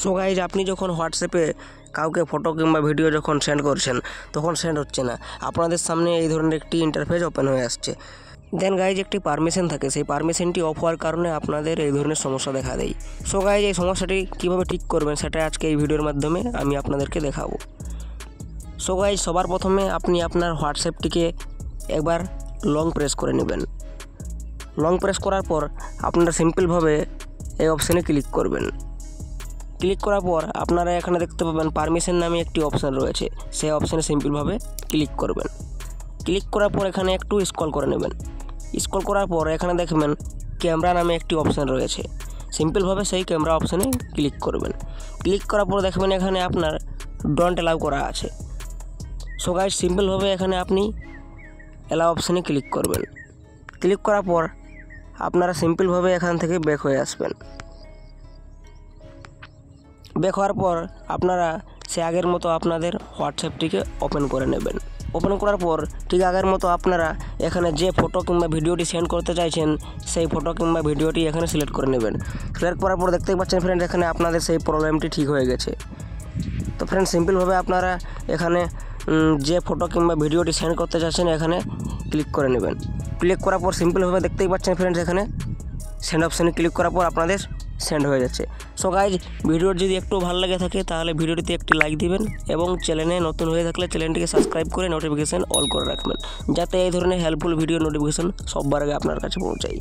So guys আপনি যখন হোয়াটসঅ্যাপে কাউকে ফটো কিংবা ভিডিও যখন সেন্ড করছেন তখন সেন্ড হচ্ছে না, আপনাদের সামনে এই ধরনের একটি ইন্টারফেস ওপেন হয়ে আসছে। দেন গাইজ একটি পারমিশন থাকে, সেই পারমিশনটি অফ হওয়ার কারণে আপনাদের এই ধরনের সমস্যা দেখা দেয়। সো গাইজ এই সমস্যাটি কীভাবে ঠিক করবেন সেটা আজকে এই ভিডিওর মাধ্যমে আমি আপনাদেরকে দেখাবো। সো গাইজ সবার প্রথমে আপনি আপনার হোয়াটসঅ্যাপটিকে একবার লং প্রেস করে নেবেন। লং প্রেস করার পর আপনারা সিম্পলভাবে এই অপশানে ক্লিক করবেন। ক্লিক করার পর আপনারা এখানে দেখতে পাবেন পারমিশন নামে একটি অপশান রয়েছে, সেই অপশানে সিম্পলভাবে ক্লিক করবেন। ক্লিক করার পর এখানে একটু স্ক্রল করে নেবেন। স্ক্রল করার পর এখানে দেখবেন ক্যামেরা নামে একটি অপশান রয়েছে, সিম্পলভাবে সেই ক্যামেরা অপশানে ক্লিক করবেন। ক্লিক করার পর দেখবেন এখানে আপনার ডোন্ট অ্যালাউ করা আছে। সো গাইস সিম্পলভাবে এখানে আপনি অ্যালাউ অপশানে ক্লিক করবেন। ক্লিক করার পর আপনারা সিম্পলভাবে এখান থেকে ব্যাক হয়ে আসবেন। ব্যাক হওয়ার পর আপনারা সে আগের মতো আপনাদের হোয়াটসঅ্যাপটিকে ওপেন করে নেবেন। ওপেন করার পর ঠিক আগের মতো আপনারা এখানে যে ফটো কিংবা ভিডিওটি সেন্ড করতে চাইছেন সেই ফটো কিংবা ভিডিওটি এখানে সিলেক্ট করে নেবেন। সিলেক্ট করার পর দেখতেই পাচ্ছেন ফ্রেন্ড এখানে আপনাদের সেই প্রবলেমটি ঠিক হয়ে গেছে। তো ফ্রেন্ড সিম্পলভাবে আপনারা এখানে যে ফটো কিংবা ভিডিওটি সেন্ড করতে চাইছেন এখানে ক্লিক করে নেবেন। ক্লিক করার পর সিম্পলভাবে দেখতেই পাচ্ছেন ফ্রেন্ডস এখানে সেন্ড অপশানে ক্লিক করার পর আপনাদের সেন্ড হয়ে যাচ্ছে। সো গাইজ ভিডিওর যদি একটু ভালো লেগে থাকে তাহলে ভিডিওটিতে একটি লাইক দিবেন এবং চ্যানেলে নতুন হয়ে থাকলে চ্যানেলটিকে সাবস্ক্রাইব করে নোটিফিকেশান অল করে রাখবেন, যাতে এই ধরনের হেল্পফুল ভিডিও নোটিফিকেশান সবার আগে আপনার কাছে পৌঁছায়।